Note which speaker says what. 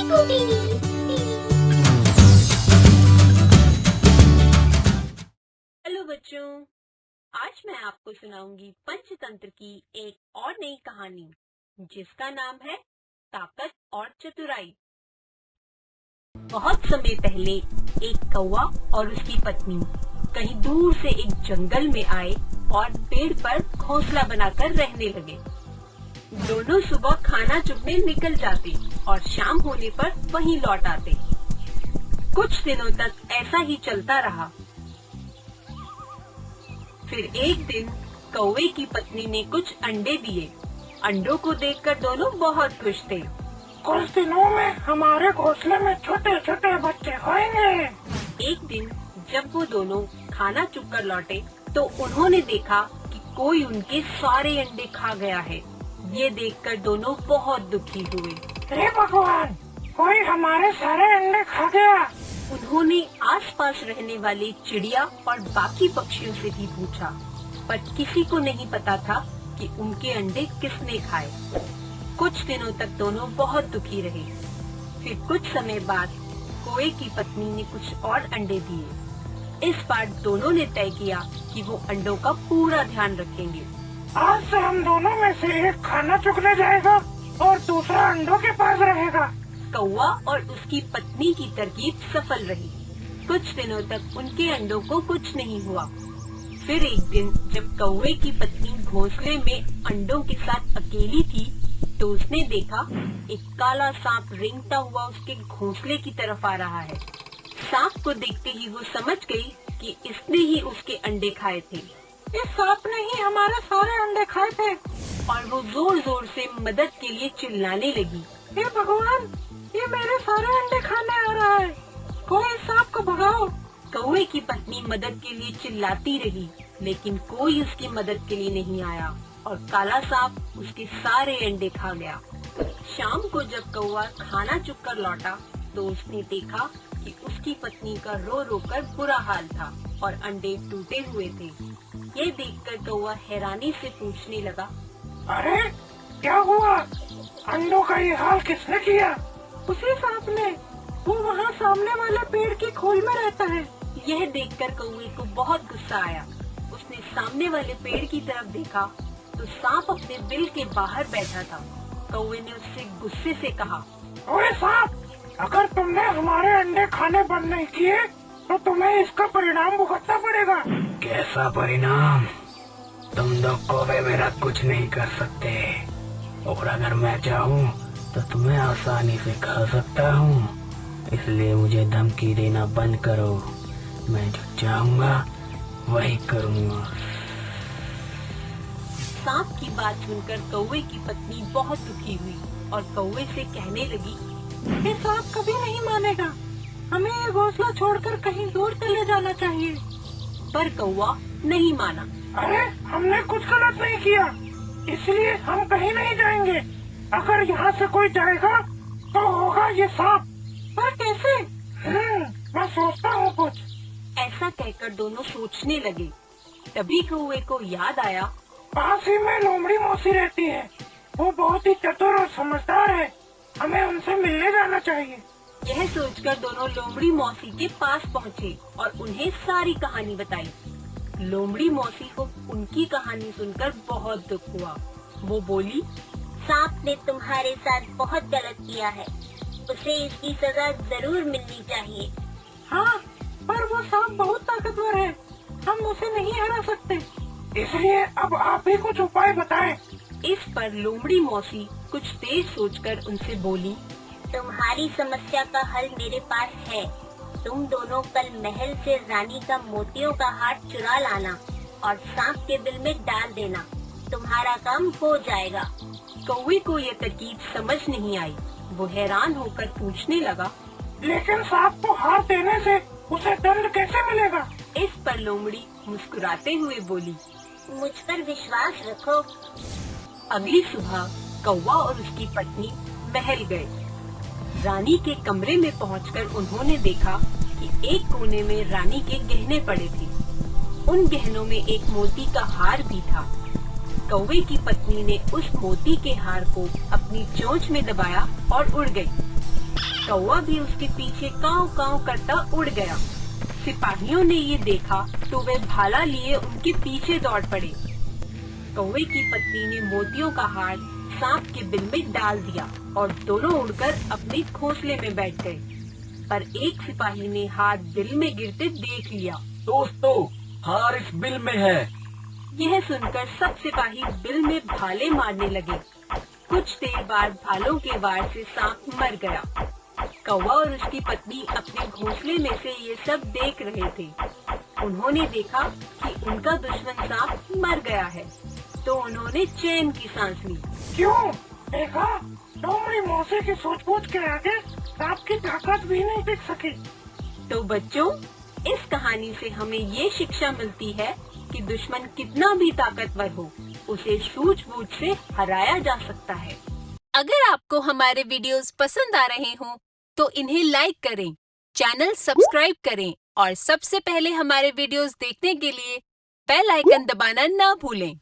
Speaker 1: Hello बच्चों, आज मैं आपको सुनाऊंगी पंचतंत्र की एक और नई कहानी जिसका नाम है ताकत और चतुराई। बहुत समय पहले एक कौवा और उसकी पत्नी कहीं दूर से एक जंगल में आए और पेड़ पर घोंसला बनाकर रहने लगे। दोनों सुबह खाना चुगने निकल जाते और शाम होने पर वहीं लौट आते। कुछ दिनों तक ऐसा ही चलता रहा। फिर एक दिन कौवे की पत्नी ने कुछ अंडे दिए। अंडों को देखकर दोनों बहुत खुश थे।
Speaker 2: कुछ दिनों में हमारे घोंसले में छोटे छोटे बच्चे होंगे।
Speaker 1: एक दिन जब वो दोनों खाना चुगकर लौटे तो उन्होंने देखा कि कोई उनके सारे अंडे खा गया है। ये देखकर दोनों बहुत दुखी हुए।
Speaker 2: हे भगवान, कोई हमारे सारे अंडे खा गया।
Speaker 1: उन्होंने आसपास रहने वाले चिड़िया और बाकी पक्षियों से भी पूछा, पर किसी को नहीं पता था कि उनके अंडे किसने खाए। कुछ दिनों तक दोनों बहुत दुखी रहे। फिर कुछ समय बाद कौवे की पत्नी ने कुछ और अंडे दिए। इस बार दोनों ने तय किया कि वो अंडों का पूरा ध्यान रखेंगे।
Speaker 2: आज से हम दोनों में से एक खाना चुगने जाएगा और दूसरा अंडों के पास रहेगा।
Speaker 1: कौवा और उसकी पत्नी की तरकीब सफल रही। कुछ दिनों तक उनके अंडों को कुछ नहीं हुआ। फिर एक दिन जब कौवे की पत्नी घोंसले में अंडों के साथ अकेली थी तो उसने देखा एक काला सांप रेंगता हुआ उसके घोंसले की तरफ आ रहा है। सांप को देखते ही वो समझ गई कि इसने ही उसके अंडे खाए थे।
Speaker 2: इस सांप ने ही हमारे सारे अंडे खाए थे।
Speaker 1: और वो जोर जोर से मदद के लिए चिल्लाने लगी।
Speaker 2: हे भगवान, ये मेरे सारे अंडे खाने आ रहा है। कोई इस सांप को भगाओ।
Speaker 1: कौवे की पत्नी मदद के लिए चिल्लाती रही, लेकिन कोई उसकी मदद के लिए नहीं आया और काला सांप उसके सारे अंडे खा गया। शाम को जब कौवा खाना चुगकर लौटा तो उसने देखा कि उसकी पत्नी का रो रो कर बुरा हाल था और अंडे टूटे हुए थे। ये देखकर कौवा हैरानी से पूछने लगा,
Speaker 2: अरे क्या हुआ? अंडों का ये हाल किसने किया? उसी सांप ने। वो वहाँ सामने वाले पेड़ की खोल में रहता है।
Speaker 1: यह देखकर कौवे को बहुत गुस्सा आया। उसने सामने वाले पेड़ की तरफ देखा तो सांप अपने बिल के बाहर बैठा था। कौवे ने उससे गुस्से से कहा,
Speaker 2: ओए सांप, अगर तुमने हमारे अंडे खाने बंद नहीं किए तो तुम्हें इसका परिणाम भुगतना पड़ेगा। कैसा परिणाम? तुम लोग कौवे मेरा कुछ नहीं कर सकते, और अगर मैं चाहूँ तो तुम्हें आसानी से खा सकता हूँ। इसलिए मुझे धमकी देना बंद करो। मैं जो चाहूँगा वही करूँगा।
Speaker 1: सांप की बात सुनकर कौवे की पत्नी बहुत दुखी हुई और कौवे से कहने लगी,
Speaker 2: ये सांप कभी नहीं मानेगा। हमें ये घोंसला छोड़कर कहीं दूर चले जाना चाहिए।
Speaker 1: पर कौवा नहीं माना।
Speaker 2: अरे हमने कुछ गलत नहीं किया, इसलिए हम कहीं नहीं जाएंगे। अगर यहाँ से कोई जाएगा तो होगा ये सांप। पर कैसे? मैं सोचता हूँ कुछ।
Speaker 1: ऐसा कहकर दोनों सोचने लगे। तभी कौवे को याद आया,
Speaker 2: पास ही में लोमड़ी मौसी रहती है। वो बहुत ही चतुर और समझदार है। हमें उनसे मिलने जाना चाहिए।
Speaker 1: यह सोचकर दोनों लोमड़ी मौसी के पास पहुँचे और उन्हें सारी कहानी बताई। लोमड़ी मौसी को उनकी कहानी सुनकर बहुत दुख हुआ। वो बोली,
Speaker 3: सांप ने तुम्हारे साथ बहुत गलत किया है। उसे इसकी सजा जरूर मिलनी चाहिए।
Speaker 2: हाँ, पर वो सांप बहुत ताकतवर है। हम उसे नहीं हरा सकते। इसलिए अब आप ही कुछ उपाय बताएं।
Speaker 1: इस पर लोमड़ी मौसी कुछ देर सोचकर उनसे बोली,
Speaker 3: तुम्हारी समस्या का हल मेरे पास है। तुम दोनों कल महल से रानी का मोतियों का हार चुरा लाना और सांप के बिल में डाल देना। तुम्हारा काम हो जाएगा।
Speaker 1: कौवे को यह तरकीब समझ नहीं आई। वो हैरान होकर पूछने लगा,
Speaker 2: लेकिन सांप को हार देने से उसे दंड कैसे मिलेगा?
Speaker 1: इस पर लोमड़ी मुस्कुराते हुए बोली,
Speaker 3: मुझ पर विश्वास रखो।
Speaker 1: अगली सुबह कौवा और उसकी पत्नी महल गए। रानी के कमरे में पहुंचकर उन्होंने देखा कि एक कोने में रानी के गहने पड़े थे। उन गहनों में एक मोती का हार भी था। कौवे की पत्नी ने उस मोती के हार को अपनी चोंच में दबाया और उड़ गई। कौवा भी उसके पीछे काव काव करता उड़ गया। सिपाहियों ने ये देखा तो वे भाला लिए उनके पीछे दौड़ पड़े। कौवे की पत्नी ने मोतियों का हार सांप के बिल में डाल दिया और दोनों उड़कर अपने घोंसले में बैठ गए। पर एक सिपाही ने हार बिल में गिरते देख लिया।
Speaker 2: दोस्तों, हार इस बिल में है।
Speaker 1: यह सुनकर सब सिपाही बिल में भाले मारने लगे। कुछ देर बाद भालों के वार से सांप मर गया। कौवा और उसकी पत्नी अपने घोंसले में से ये सब देख रहे थे। उन्होंने देखा कि उनका दुश्मन सांप मर गया है, तो उन्होंने चैन की सांस ली।
Speaker 2: क्यों? देखा, डोमरी मौसी की सूझबूझ के आगे सांप की ताकत भी नहीं दिख सकी।
Speaker 1: तो बच्चों, इस कहानी से हमें ये शिक्षा मिलती है कि दुश्मन कितना भी ताकतवर हो, उसे सूझबूझ से हराया जा सकता है।
Speaker 4: अगर आपको हमारे वीडियोस पसंद आ रहे हों, तो इन्हें लाइक करें, चैनल सब्सक्राइब करें और सबसे पहले हमारे वीडियोस देखने के लिए बेल आइकन दबाना ना भूलें।